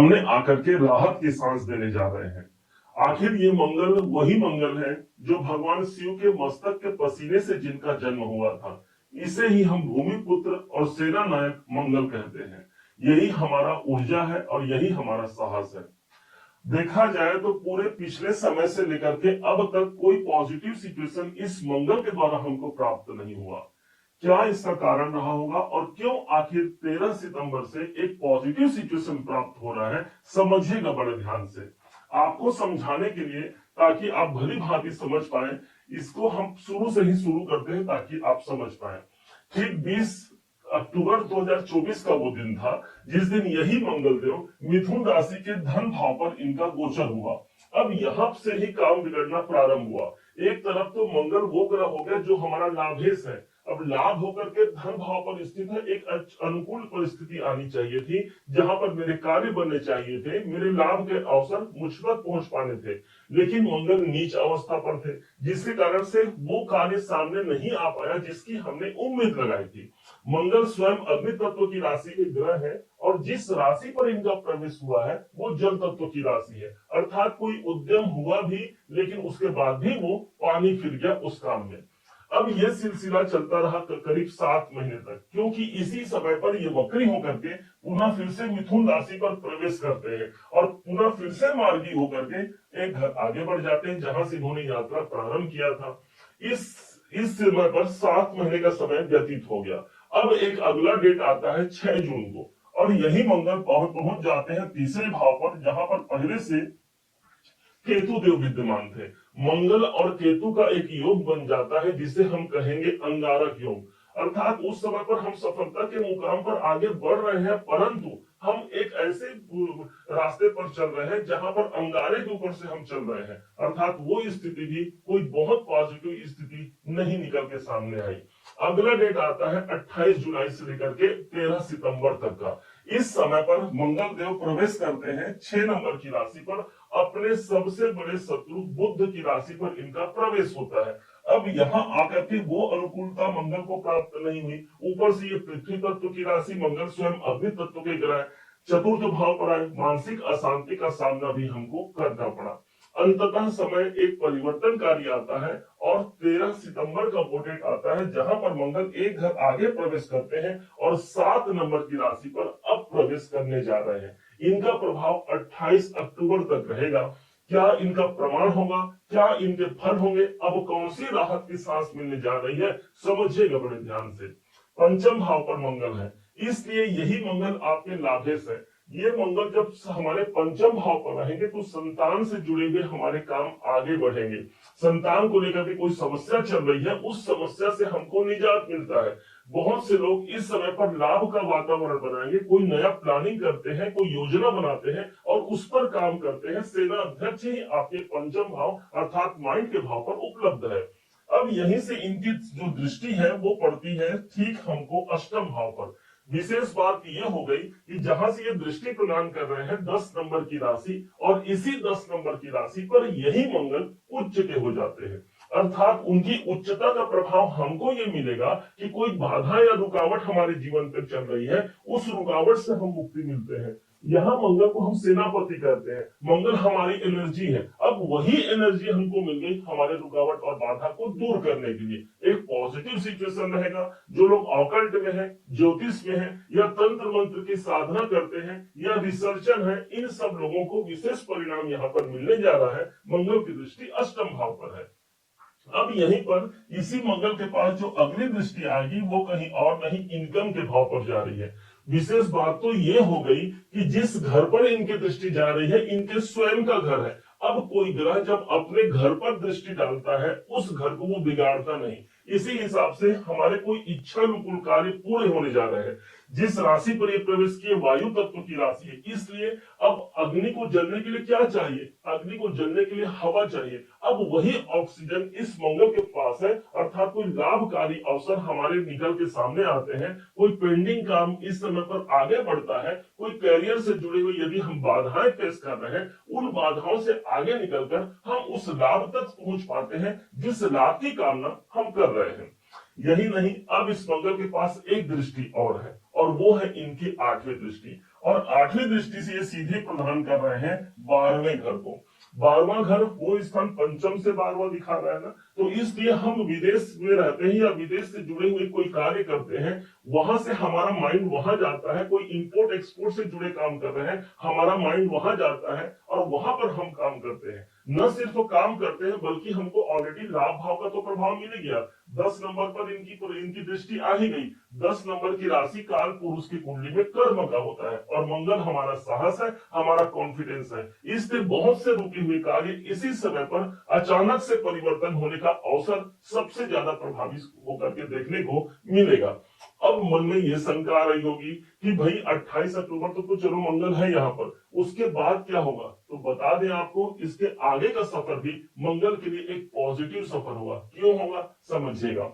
हमने आकर के राहत की सांस देने जा रहे हैं। आखिर ये मंगल वही मंगल है जो भगवान शिव के मस्तक के पसीने से जिनका जन्म हुआ था। इसे ही हम भूमि पुत्र और सेना नायक मंगल कहते हैं। यही हमारा ऊर्जा है और यही हमारा साहस है। देखा जाए तो पूरे पिछले समय से लेकर के अब तक कोई पॉजिटिव सिचुएशन इस मंगल के द्वारा हमको प्राप्त नहीं हुआ। क्या इसका कारण रहा होगा और क्यों आखिर 13 सितंबर से एक पॉजिटिव सिचुएशन प्राप्त हो रहा है, समझिएगा बड़े ध्यान से। आपको समझाने के लिए, ताकि आप भली भांति समझ पाए, इसको हम शुरू से ही शुरू करते हैं ताकि आप समझ पाए। ठीक 20 अक्टूबर 2024 का वो दिन था जिस दिन यही मंगलदेव मिथुन राशि के धन भाव पर इनका गोचर हुआ। अब यहाँ से ही काम बिगड़ना प्रारंभ हुआ। एक तरफ तो मंगल वो ग्रह हो गया जो हमारा लाभेश है। अब लाभ होकर के धन भाव पर स्थित है। एक अनुकूल परिस्थिति आनी चाहिए थी जहां पर मेरे कार्य बनने चाहिए थे, मेरे लाभ के अवसर मुझ तक पहुंच पाने थे, लेकिन मंगल नीच अवस्था पर थे, जिसके कारण से वो कार्य सामने नहीं आ पाया जिसकी हमने उम्मीद लगाई थी। मंगल स्वयं अग्नि तत्व की राशि के ग्रह है और जिस राशि पर इनका प्रवेश हुआ है वो जल तत्व की राशि है। अर्थात कोई उद्यम हुआ भी लेकिन उसके बाद भी वो पानी फिर गया उस काम में। अब यह सिलसिला चलता रहा करीब 7 महीने तक, क्योंकि इसी समय पर ये वक्री होकर के पुनः फिर से मिथुन राशि पर प्रवेश करते हैं और पुनः फिर से मार्गी होकर के एक घर आगे बढ़ जाते हैं जहां से इन्होंने यात्रा प्रारंभ किया था। इस समय पर 7 महीने का समय व्यतीत हो गया। अब एक अगला डेट आता है 6 जून को और यही मंगल पहुंच जाते हैं तीसरे भाव पर, जहां पर पहले से केतु देव विद्यमान थे। मंगल और केतु का एक योग बन जाता है जिसे हम कहेंगे अंगारक योग। अर्थात उस समय पर हम सफलता के मुकाम पर आगे बढ़ रहे हैं, परंतु हम एक ऐसे रास्ते पर चल रहे हैं जहां पर अंगारे के ऊपर से हम चल रहे हैं। अर्थात वो स्थिति भी कोई बहुत पॉजिटिव स्थिति नहीं निकल के सामने आई। अगला डेट आता है 28 जुलाई से लेकर के 13 सितंबर तक का। इस समय पर मंगल देव प्रवेश करते हैं 6 नंबर की राशि पर। अपने सबसे बड़े शत्रु बुध की राशि पर इनका प्रवेश होता है। अब यहाँ आकर के वो अनुकूलता मंगल को प्राप्त नहीं हुई। ऊपर से ये पृथ्वी तत्व की राशि, मंगल स्वयं अग्नि तत्व के ग्रह चतुर्थ भाव पर आए, मानसिक अशांति का सामना भी हमको करना पड़ा। अंततः समय एक परिवर्तनकारी आता है और 13 सितंबर का वो डेट आता है जहां पर मंगल एक घर आगे प्रवेश करते हैं और 7 नंबर की राशि पर अब प्रवेश करने जा रहे हैं। इनका प्रभाव 28 अक्टूबर तक रहेगा। क्या इनका प्रमाण होगा, क्या इनके फल होंगे, अब कौन सी राहत की सांस मिलने जा रही है, समझिएगा बड़े ध्यान से। पंचम भाव पर मंगल है, इसलिए यही मंगल आपके लाभेश है। ये मंगल जब हमारे पंचम भाव पर रहेंगे तो संतान से जुड़े हुए हमारे काम आगे बढ़ेंगे। संतान को लेकर के कोई समस्या चल रही है, उस समस्या से हमको निजात मिलता है। बहुत से लोग इस समय पर लाभ का वातावरण बनाएंगे, कोई नया प्लानिंग करते हैं, कोई योजना बनाते हैं और उस पर काम करते हैं। सेना अध्यक्ष ही आपके पंचम भाव अर्थात माइंड के भाव पर उपलब्ध है। अब यहीं से इनकी जो दृष्टि है वो पड़ती है ठीक हमको अष्टम भाव पर। विशेष बात यह हो गई कि जहां से ये दृष्टि प्रदान कर रहे हैं 10 नंबर की राशि, और इसी 10 नंबर की राशि पर यही मंगल उच्च के हो जाते हैं। अर्थात उनकी उच्चता का प्रभाव हमको ये मिलेगा कि कोई बाधा या रुकावट हमारे जीवन पर चल रही है, उस रुकावट से हम मुक्ति मिलते हैं। यहाँ मंगल को हम सेनापति कहते हैं। मंगल हमारी एनर्जी है। अब वही एनर्जी हमको मिल गई हमारे रुकावट और बाधा को दूर करने के लिए। एक पॉजिटिव सिचुएशन रहेगा। जो लोग ऑकल्ट में है, ज्योतिष में है, या तंत्र मंत्र की साधना करते हैं, या रिसर्चर है, इन सब लोगों को विशेष परिणाम यहाँ पर मिलने जा रहा है। मंगल की दृष्टि अष्टम भाव पर है। अब यहीं पर इसी मंगल के पास जो अगली दृष्टि आएगी वो कहीं और नहीं, इनकम के भाव पर जा रही है। विशेष बात तो ये हो गई कि जिस घर पर इनकी दृष्टि जा रही है इनके स्वयं का घर है। अब कोई ग्रह जब अपने घर पर दृष्टि डालता है उस घर को वो बिगाड़ता नहीं। इसी हिसाब से हमारे कोई इच्छा अनुकूल कार्य पूरे होने जा रहे हैं। जिस राशि पर ये प्रवेश किए वायु तत्व की राशि है, इसलिए अब अग्नि को जलने के लिए क्या चाहिए, अग्नि को जलने के लिए हवा चाहिए। अब वही ऑक्सीजन इस मंगल के पास है, अर्थात कोई लाभकारी अवसर हमारे निकल के सामने आते हैं। कोई पेंडिंग काम इस समय पर आगे बढ़ता है। कोई कैरियर से जुड़े हुए यदि हम बाधाएं फेस कर रहे हैं, उन बाधाओं से आगे निकलकर हम उस लाभ तक पहुंच पाते हैं जिस लाभ की कामना हम कर रहे हैं। यही नहीं, अब इस मंगल के पास एक दृष्टि और है और वो है इनकी 8वीं दृष्टि। और आठवीं दृष्टि से ये सीधे प्रदान कर रहे हैं 12वें घर को। 12वां घर वो स्थान पंचम से 12वां दिखा रहा है ना, तो इसलिए हम विदेश में रहते हैं या विदेश से जुड़े हुए कोई कार्य करते हैं, वहां से हमारा माइंड वहां जाता है। कोई इंपोर्ट एक्सपोर्ट से जुड़े काम कर रहे हैं, हमारा माइंड वहां जाता है और वहां पर हम काम करते हैं। न सिर्फ वो काम करते हैं बल्कि हमको ऑलरेडी लाभ भाव का तो प्रभाव मिल गया। 10 नंबर पर इनकी दृष्टि आ ही गई। 10 नंबर की राशि काल पुरुष की कुंडली में कर्म का होता है और मंगल हमारा साहस है, हमारा कॉन्फिडेंस है। इसलिए बहुत से रुके हुए कार्य इसी समय पर अचानक से परिवर्तन होने का अवसर सबसे ज्यादा प्रभावी होकर के देखने को मिलेगा। अब मन में ये शंका आ रही होगी कि भाई 28 अक्टूबर तो चलो मंगल है यहाँ पर, उसके बाद क्या होगा? तो बता दें आपको, इसके आगे का सफर भी मंगल के लिए एक पॉजिटिव सफर होगा। क्यों होगा समझिएगा।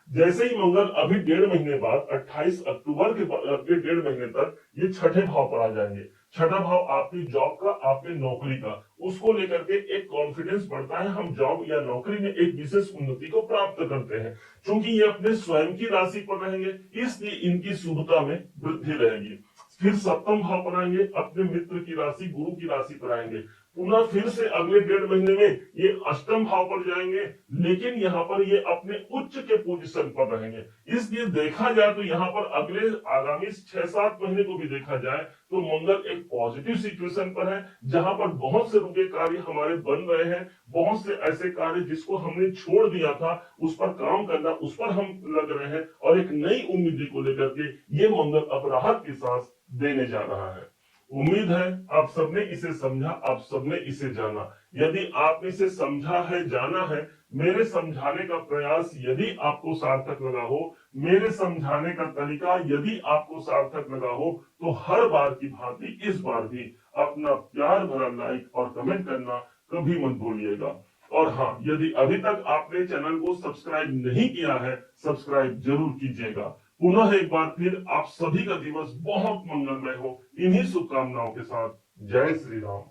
जैसे ही मंगल अभी 1.5 महीने बाद 28 अक्टूबर के बाद अगले 1.5 महीने तक ये छठे भाव पर आ जाएंगे। छठा भाव आपकी जॉब का, आपके नौकरी का, उसको लेकर के एक कॉन्फिडेंस बढ़ता है। हम जॉब या नौकरी में एक विशेष उन्नति को प्राप्त करते हैं। क्योंकि ये अपने स्वयं की राशि पर रहेंगे, इसलिए इनकी शुभता में वृद्धि रहेगी। फिर सप्तम भाव पर आएंगे, अपने मित्र की राशि, गुरु की राशि पर आएंगे। पुनः फिर से अगले 1.5 महीने में ये अष्टम भाव पर जाएंगे, लेकिन यहाँ पर ये अपने उच्च के पोजीशन पर रहेंगे। इसलिए देखा जाए तो यहाँ पर अगले आगामी 6-7 महीने को भी देखा जाए तो मंगल एक पॉजिटिव सिचुएशन पर है, जहां पर बहुत से रुके कार्य हमारे बन रहे हैं। बहुत से ऐसे कार्य जिसको हमने छोड़ दिया था, उस पर काम करना, उस पर हम लग रहे हैं और एक नई उम्मीद को लेकर के ये मंगल अब राहत की सांस देने जा रहा है। उम्मीद है आप सबने इसे समझा, आप सबने इसे जाना। यदि आपने इसे समझा है, जाना है, मेरे समझाने का प्रयास यदि आपको सार्थक लगा हो, मेरे समझाने का तरीका यदि आपको सार्थक लगा हो, तो हर बार की भांति इस बार भी अपना प्यार भरा लाइक और कमेंट करना कभी मत भूलिएगा। और हाँ, यदि अभी तक आपने चैनल को सब्सक्राइब नहीं किया है, सब्सक्राइब जरूर कीजिएगा। पुनः एक बार फिर आप सभी का दिवस बहुत मंगलमय हो, इन्हीं शुभकामनाओं के साथ। जय श्री राम।